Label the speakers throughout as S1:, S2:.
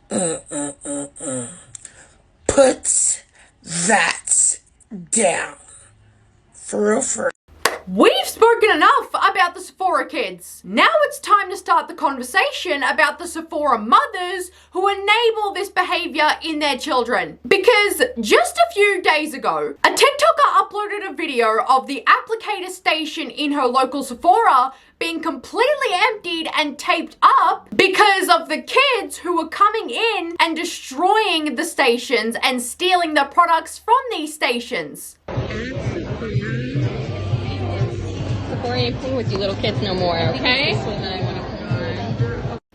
S1: Put that down. For real, for real.
S2: We've spoken enough about the Sephora kids. Now it's time to start the conversation about the Sephora mothers who enable this behavior in their children. Because just a few days ago, a TikToker uploaded a video of the applicator station in her local Sephora being completely emptied and taped up because of the kids who were coming in and destroying the stations and stealing the products from these stations.
S3: Sephora ain't playing with you little kids no more, okay?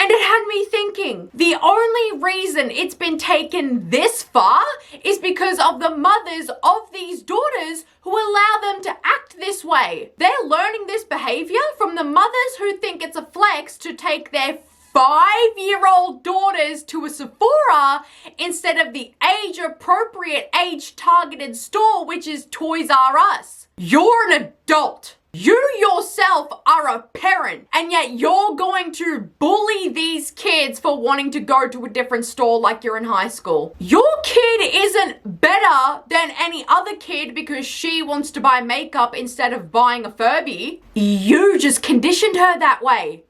S2: And it had me thinking, the only reason it's been taken this far is because of the mothers of these daughters who allow them to act this way. They're learning this behavior from the mothers who think it's a flex to take their 5-year-old daughters to a Sephora instead of the age-appropriate, age-targeted store, which is Toys R Us. You're an adult. You yourself are a parent, and yet you're going to bully these kids for wanting to go to a different store like you're in high school. Your kid isn't better than any other kid because she wants to buy makeup instead of buying a Furby. You just conditioned her that way.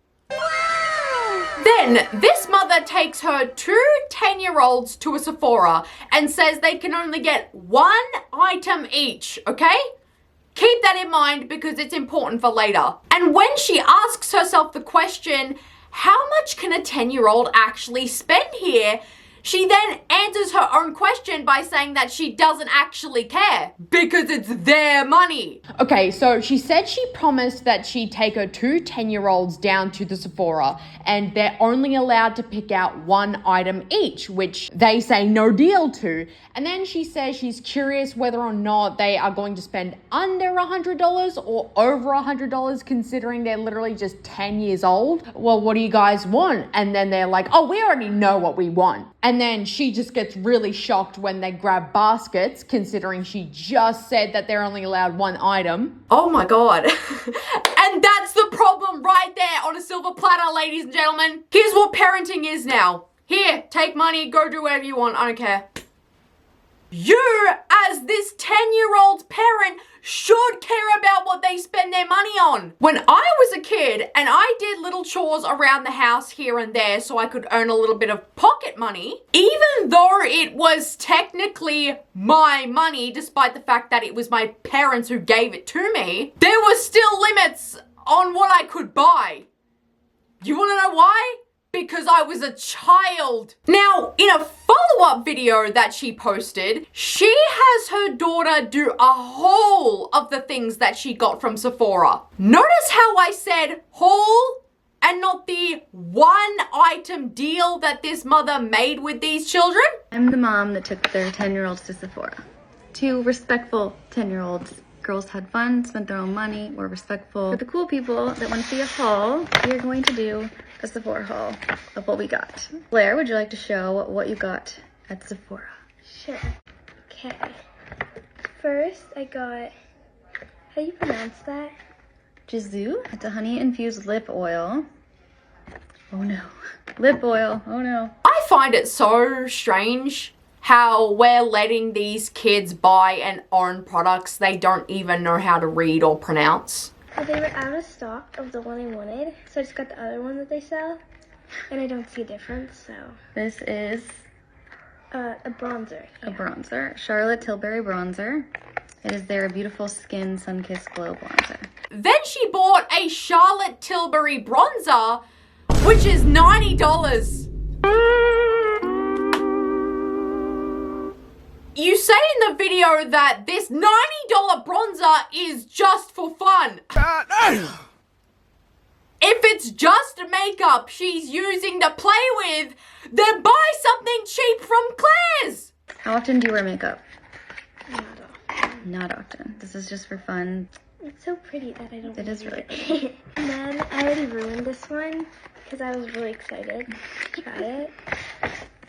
S2: Then this mother takes her 2 10-year-olds to a Sephora and says they can only get 1 item each, okay? Keep that in mind because it's important for later. And when she asks herself the question, how much can a 10-year-old actually spend here? She then answers her own question by saying that she doesn't actually care because it's their money. Okay, so she said she promised that she'd take her 2 10-year-olds down to the Sephora and they're only allowed to pick out 1 item each, which they say no deal to. And then she says she's curious whether or not they are going to spend under $100 or over $100 considering they're literally just 10 years old. Well, what do you guys want? And then they're like, oh, we already know what we want. And then she just gets really shocked when they grab baskets, considering she just said that they're only allowed 1 item. Oh my God. And that's the problem right there on a silver platter, ladies and gentlemen. Here's what parenting is now. Here, take money, go do whatever you want, I don't care. You, as this 10-year-old's parent, should care about what they spend their money on. When I was a kid and I did little chores around the house here and there so I could earn a little bit of pocket money, even though it was technically my money, despite the fact that it was my parents who gave it to me, there were still limits on what I could buy. You want to know why? Because I was a child. Now, in a follow-up video that she posted, she has her daughter do a haul of the things that she got from Sephora. Notice how I said haul and not the 1-item deal that this mother made with these children?
S4: I'm the mom that took their 10-year-olds to Sephora. 2 respectful 10-year-olds. Girls had fun, spent their own money, were respectful. For the cool people that want to see a haul, we are going to do a Sephora haul of what we got. Blair, would you like to show what you got at Sephora?
S5: Sure. Okay. First, I got, how do you pronounce that?
S4: Jizu. It's a honey-infused lip oil. Oh no. Lip oil. Oh no.
S2: I find it so strange how we're letting these kids buy and own products they don't even know how to read or pronounce.
S5: Well, they were out of stock of the one I wanted, so I just got the other one that they sell, and I don't see a difference, so.
S4: This is
S5: a bronzer.
S4: a bronzer. Charlotte Tilbury bronzer. It is their beautiful skin sun-kissed glow bronzer.
S2: Then she bought a Charlotte Tilbury bronzer, which is $90. You say in the video that this $90 bronzer is just for fun. If it's just makeup she's using to play with, then buy something cheap from Claire's.
S4: How often do you wear makeup?
S5: Not often.
S4: Not often. This is just for fun.
S5: It's so pretty that I don't
S4: It is really
S5: pretty. And then I already ruined this one because I was really excited to try it.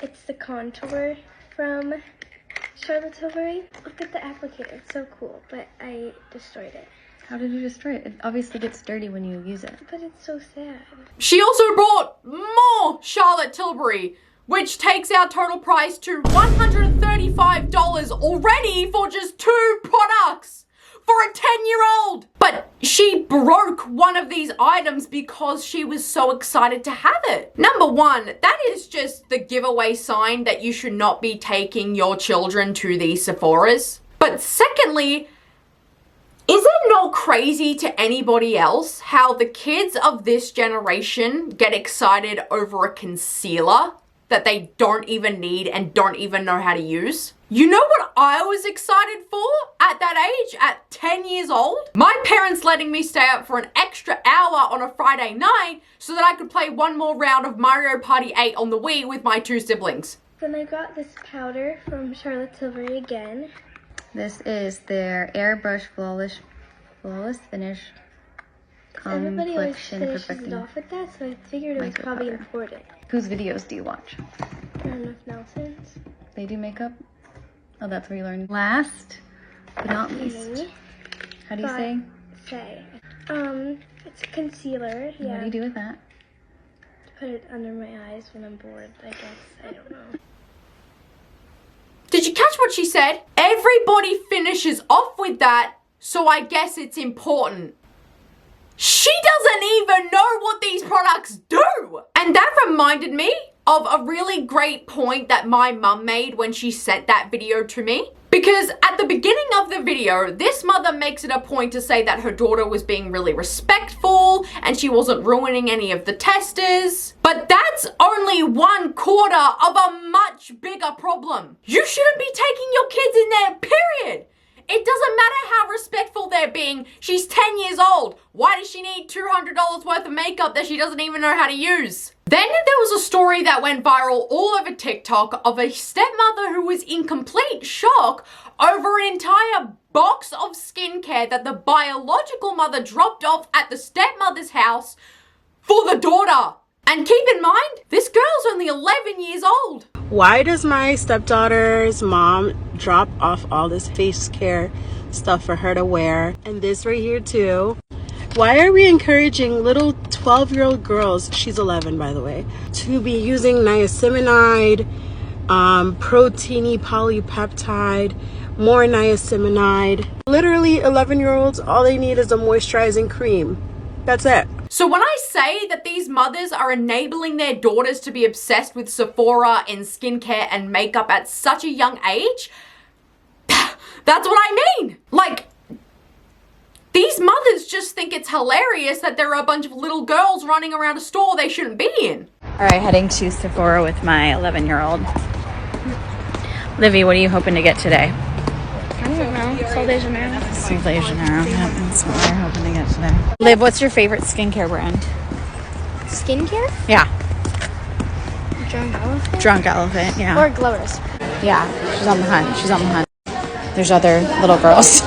S5: It's the contour from Charlotte Tilbury. Look at the applicator, it's so cool, but I destroyed it.
S4: How did you destroy it? It obviously gets dirty when you use it.
S5: But it's so sad.
S2: She also bought more Charlotte Tilbury, which takes our total price to $135 already for just 2 products for a 10-year-old. But she broke one of these items because she was so excited to have it. Number one, that is just the giveaway sign that you should not be taking your children to these Sephoras. But secondly, is it not crazy to anybody else how the kids of this generation get excited over a concealer that they don't even need and don't even know how to use? You know what I was excited for at that age, at 10 years old? My parents letting me stay up for an extra hour on a Friday night so that I could play one more round of Mario Party 8 on the Wii with my 2 siblings.
S5: Then I got this powder from Charlotte Tilbury again.
S4: This is their Airbrush Flawless Finish
S5: Everybody always
S4: Complexion
S5: finishes
S4: Perfecting.
S5: it off with that, so I figured it was
S4: Makeup
S5: probably
S4: powder.
S5: important.
S4: Whose videos do you watch?
S5: Enough Nelson's.
S4: They do makeup? Oh, that's where you learn. Last but not least. How do you say?
S5: It's a concealer. Yeah.
S4: What do you do with that?
S5: Put it under my eyes when I'm bored, I guess. I don't know.
S2: Did you catch what she said? Everybody finishes off with that, so I guess it's important. She doesn't even know what these products do! And that reminded me of a really great point that my mum made when she sent that video to me. Because at the beginning of the video, this mother makes it a point to say that her daughter was being really respectful and she wasn't ruining any of the testers. But that's only 1/4 of a much bigger problem. You shouldn't be taking your kids in there, period. It doesn't matter how respectful they're being. She's 10 years old. Why does she need $200 worth of makeup that she doesn't even know how to use? Then there was a story that went viral all over TikTok of a stepmother who was in complete shock over an entire box of skincare that the biological mother dropped off at the stepmother's house for the daughter. And keep in mind, this girl's only 11 years old.
S6: Why does my stepdaughter's mom drop off all this face care stuff for her to wear? And this right here too. Why are we encouraging little 12-year-old girls, she's 11 by the way, to be using niacinamide, proteiny polypeptide, more niacinamide? Literally 11-year-olds, all they need is a moisturizing cream. That's it.
S2: So when I say that these mothers are enabling their daughters to be obsessed with Sephora and skincare and makeup at such a young age, that's what I mean. Like, these mothers just think it's hilarious that there are a bunch of little girls running around a store they shouldn't be in.
S7: All right, heading to Sephora with my 11-year-old. Livy, what are you hoping to get today?
S5: I don't know. Sol de Janeiro.
S7: Sol de Janeiro. Yep, that's what we're hoping to get today. Liv, what's your favorite skincare brand?
S5: Skincare?
S7: Yeah.
S5: Drunk Elephant?
S7: Drunk Elephant, yeah.
S5: Or Glowers.
S7: Yeah, she's on the hunt. She's on the hunt. There's other little girls.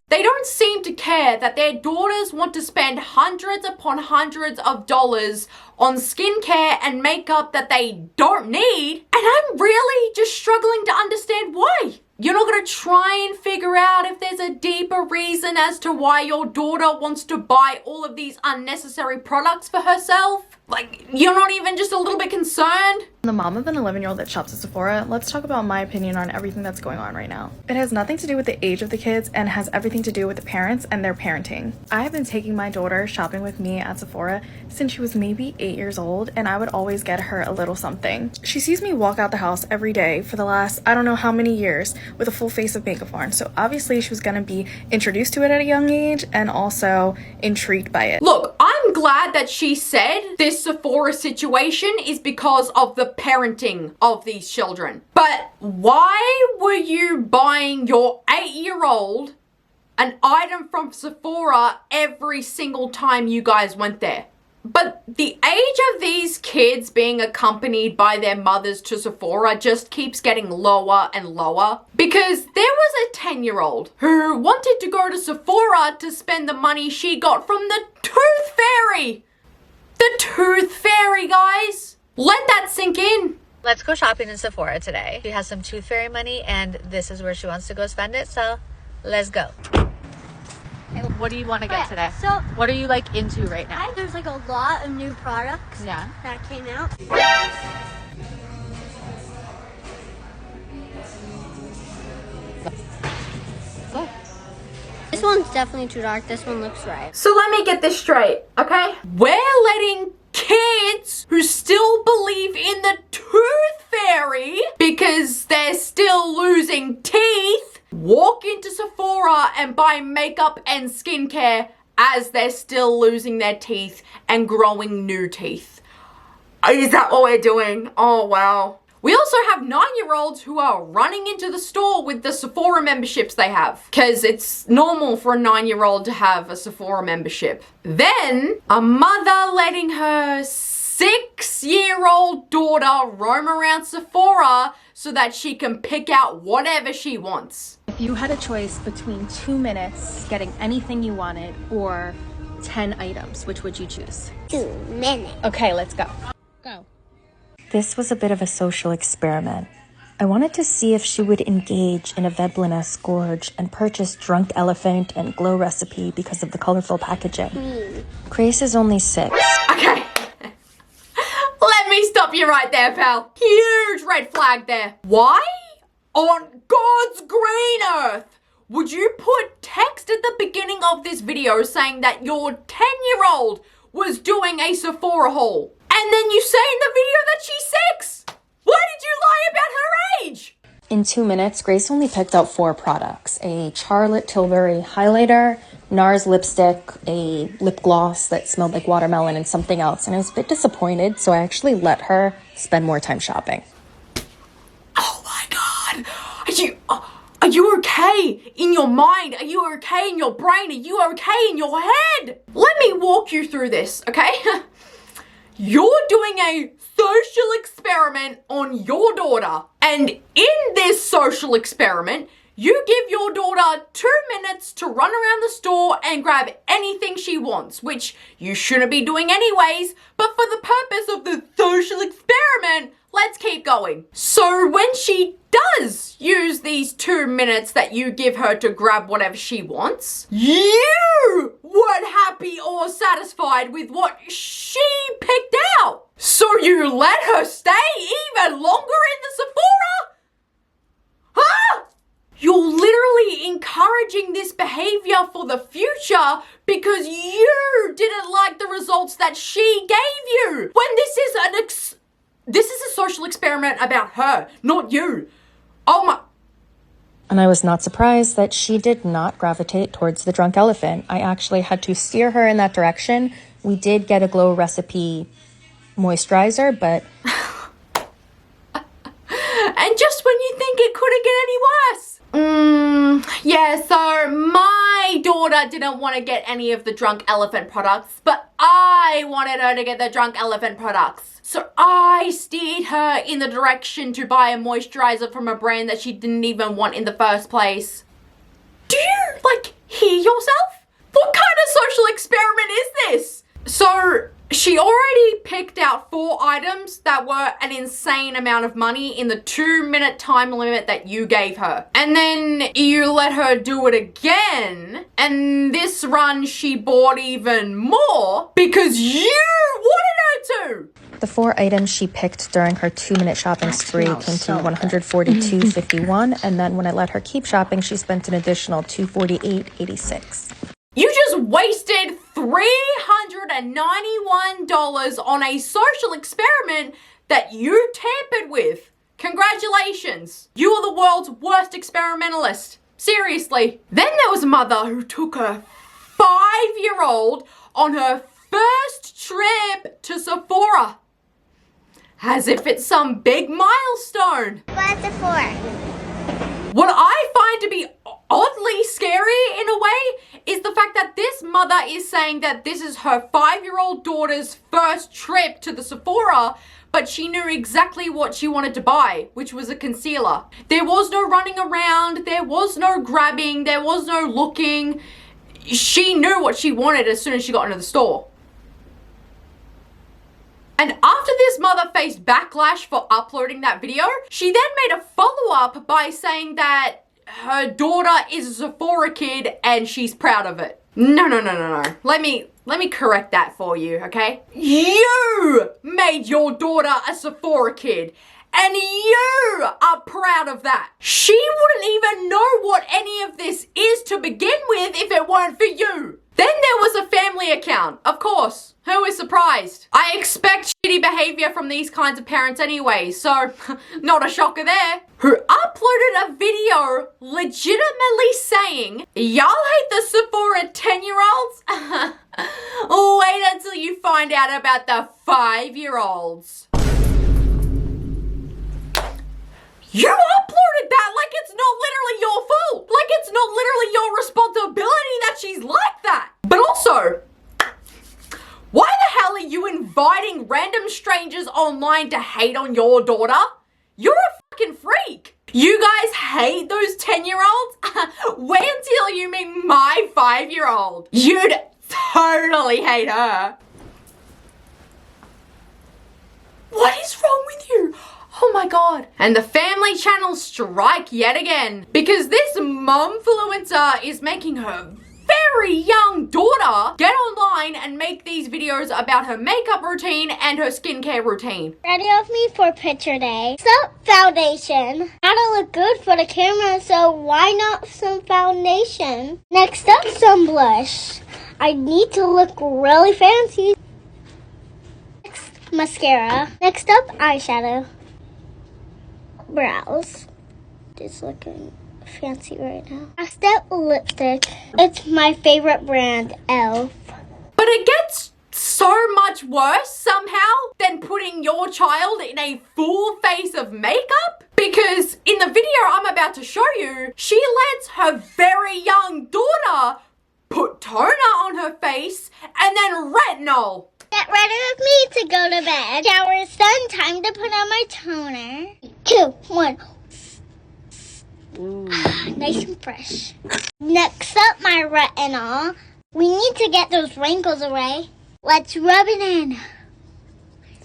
S2: They don't seem to care that their daughters want to spend hundreds upon hundreds of dollars on skincare and makeup that they don't need. And I'm really just struggling to understand why. You're not going to try and figure out if there's a deeper reason as to why your daughter wants to buy all of these unnecessary products for herself? Like, you're not even just a little bit concerned?
S8: The mom of an 11-year-old that shops at Sephora, let's talk about my opinion on everything that's going on right now. It has nothing to do with the age of the kids and has everything to do with the parents and their parenting. I have been taking my daughter shopping with me at Sephora since she was maybe 8 years old, and I would always get her a little something. She sees me walk out the house every day for the last I don't know how many years with a full face of makeup on, so obviously she was going to be introduced to it at a young age and also intrigued by it.
S2: Look, I'm glad that she said this Sephora situation is because of the parenting of these children. But why were you buying your 8-year-old an item from Sephora every single time you guys went there? But the age of these kids being accompanied by their mothers to Sephora just keeps getting lower and lower. Because there was a 10-year-old who wanted to go to Sephora to spend the money she got from the Tooth Fairy. The Tooth Fairy, guys. Let that sink in.
S9: Let's go shopping in Sephora today. She has some Tooth Fairy money and this is where she wants to go spend it, so let's go.
S7: What do you want to get today?
S10: So,
S7: What are you like into right now?
S10: there's like a lot of new products
S7: Yeah.
S10: that came out.
S5: one's definitely too dark. This one looks right.
S2: So let me get this straight, okay? We're letting kids who still believe in the tooth fairy because they're still losing teeth walk into Sephora and buy makeup and skincare as they're still losing their teeth and growing new teeth. Is that what we're doing? Oh, wow. We also have 9-year-olds who are running into the store with the Sephora memberships they have, because it's normal for a 9-year-old to have a Sephora membership. Then, a mother letting her 6-year-old daughter roam around Sephora so that she can pick out whatever she wants.
S10: If you had a choice between 2 minutes getting anything you wanted or 10 items, which would you choose?
S5: 2 minutes.
S10: Okay, let's go.
S3: Go.
S11: This was a bit of a social experiment. I wanted to see if she would engage in a Veblen-esque gorge and purchase Drunk Elephant and Glow Recipe because of the colorful packaging. Grace is only 6.
S2: Okay. Let me stop you right there, pal. Huge red flag there. Why on God's green earth would you put text at the beginning of this video saying that your 10-year-old was doing a Sephora haul? And then you say in the video that she's 6. Why did you lie about her age?
S11: In 2 minutes, Grace only picked out 4 products. A Charlotte Tilbury highlighter, NARS lipstick, a lip gloss that smelled like watermelon, and something else. And I was a bit disappointed, so I actually let her spend more time shopping.
S2: Oh my God. Are you okay in your mind? Are you okay in your brain? Are you okay in your head? Let me walk you through this, okay? You're doing a social experiment on your daughter. And in this social experiment, you give your daughter 2 minutes to run around the store and grab anything she wants, which you shouldn't be doing anyways, but for the purpose of the social experiment, let's keep going. So when she does use these 2 minutes that you give her to grab whatever she wants, you weren't happy or satisfied with what she picked out. So you let her stay even longer in the Sephora? Huh? You're literally encouraging this behavior for the future because you didn't like the results that she gave you. When this is a social experiment about her, not you. Oh my.
S11: And I was not surprised that she did not gravitate towards the Drunk Elephant. I actually had to steer her in that direction. We did get a Glow Recipe moisturizer, but...
S2: And just when you think it couldn't get any worse. Yeah, so my daughter didn't want to get any of the Drunk Elephant products, but I wanted her to get the Drunk Elephant products. So I steered her in the direction to buy a moisturizer from a brand that she didn't even want in the first place. Do you, hear yourself? What kind of social experiment is this? So she already picked out 4 items that were an insane amount of money in the 2-minute time limit that you gave her. And then you let her do it again. And this run she bought even more because you wanted her to.
S11: The 4 items she picked during her 2-minute shopping spree came to $142.51, and then when I let her keep shopping, she spent an additional $248.86.
S2: You just wasted $391 on a social experiment that you tampered with. Congratulations. You are the world's worst experimentalist. Seriously. Then there was a mother who took her 5-year-old on her first trip to Sephora. As if it's some big milestone.
S5: What's it for?
S2: What I find to be oddly scary in a way is the fact that this mother is saying that this is her 5-year-old daughter's first trip to the Sephora, but she knew exactly what she wanted to buy, which was a concealer. There was no running around, there was no grabbing, there was no looking. She knew what she wanted as soon as she got into the store. And after this mother faced backlash for uploading that video, she then made a follow-up by saying that her daughter is a Sephora kid and she's proud of it. No. Let me correct that for you, okay? You made your daughter a Sephora kid And you are proud of that. She wouldn't even know what any of this is to begin with if it weren't for you. Then there was a family account, of course. Who is surprised? I expect shitty behavior from these kinds of parents anyway, so not a shocker there. Who uploaded a video legitimately saying, y'all hate the Sephora 10-year-olds? Wait until you find out about the 5-year-olds. You uploaded that like it's not literally your fault. Like it's not literally your responsibility that she's like that. But also, why the hell are you inviting random strangers online to hate on your daughter? You're a fucking freak. You guys hate those 10-year-olds? Wait until you meet my 5-year-old. You'd totally hate her. What is wrong with you? Oh my god. And the family channel strike yet again because this momfluencer is making her very young daughter get online and make these videos about her makeup routine and her skincare routine.
S5: Ready with me for picture day. Some foundation. Gotta look good for the camera, so why not some foundation? Next up, some blush. I need to look really fancy. Next, mascara. Next up, eyeshadow. Brows. Just looking fancy right now. Next up, lipstick. It's my favorite brand, e.l.f.
S2: But it gets so much worse somehow than putting your child in a full face of makeup. Because in the video I'm about to show you, she lets her very young daughter put toner on her face and then retinol.
S5: Get ready with me to go to bed. Shower is done. Time to put on my toner. 2, 1. Nice and fresh. Next up, my retinol. We need to get those wrinkles away. Let's rub it in.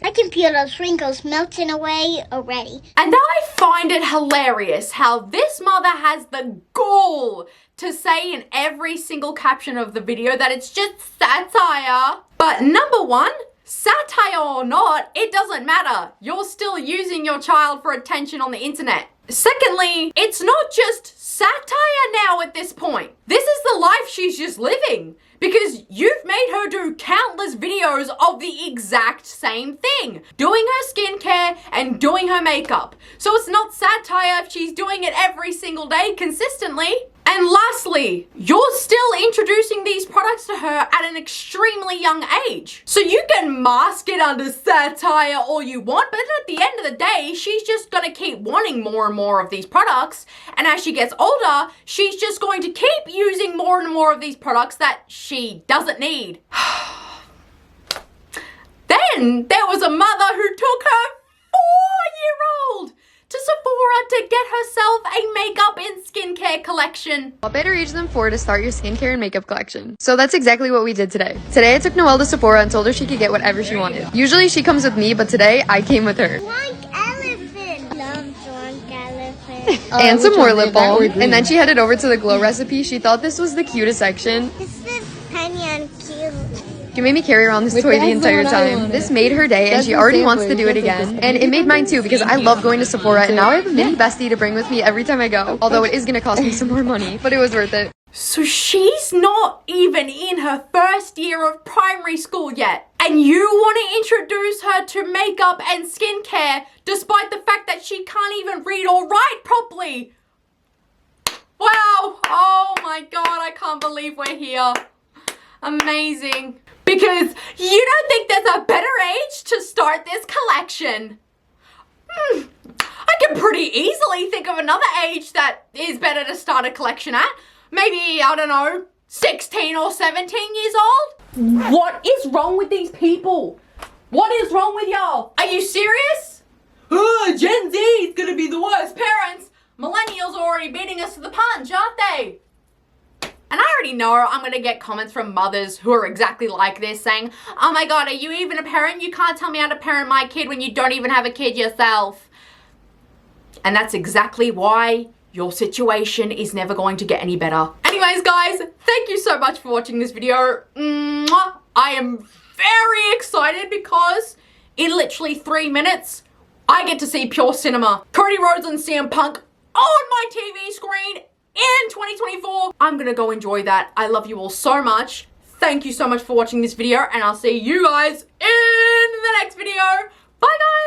S5: I can feel those wrinkles melting away already.
S2: And I find it hilarious how this mother has the gall to say in every single caption of the video that it's just satire. But number one, satire or not, it doesn't matter. You're still using your child for attention on the internet. Secondly, it's not just satire now at this point. This is the life she's just living because you've made her do countless videos of the exact same thing, doing her skincare and doing her makeup. So it's not satire if she's doing it every single day consistently. And lastly, you're still introducing these products to her at an extremely young age. So you can mask it under satire all you want, but at the end of the day, she's just gonna keep wanting more and more of these products. And as she gets older, she's just going to keep using more and more of these products that she doesn't need. Then there was a mother who took her 4-year-old to Sephora to get herself a makeup and skincare collection.
S12: What better age than 4 to start your skincare and makeup collection? So that's exactly what we did today. Today I took Noelle to Sephora and told her she could get whatever she wanted. Usually she comes with me, but today I came with her.
S5: Drunk elephant. Love drunk elephant.
S12: And some more lip balm. And then she headed over to the glow recipe. She thought this was the cutest section.
S5: This is penny and cute.
S12: She made me carry around this toy the entire time. This made her day and she already wants to do it again. And it made mine too because I love going to Sephora and now I have a mini bestie to bring with me every time I go. Although it is going to cost me some more money, but it was worth it.
S2: So she's not even in her first year of primary school yet. And you want to introduce her to makeup and skincare despite the fact that she can't even read or write properly. Wow. Oh my God, I can't believe we're here. Amazing. Because you don't think there's a better age to start this collection. I can pretty easily think of another age that is better to start a collection at. Maybe, I don't know, 16 or 17 years old? What is wrong with these people? What is wrong with y'all? Are you serious? Gen Z is gonna be the worst parents. Millennials are already beating us to the punch, aren't they? And I already know I'm going to get comments from mothers who are exactly like this saying, oh my God, are you even a parent? You can't tell me how to parent my kid when you don't even have a kid yourself. And that's exactly why your situation is never going to get any better. Anyways, guys, thank you so much for watching this video. I am very excited because in literally 3 minutes, I get to see pure cinema. Cody Rhodes and CM Punk on my TV screen in 2024. I'm gonna go enjoy that. I love you all so much. Thank you so much for watching this video, and I'll see you guys in the next video. Bye guys!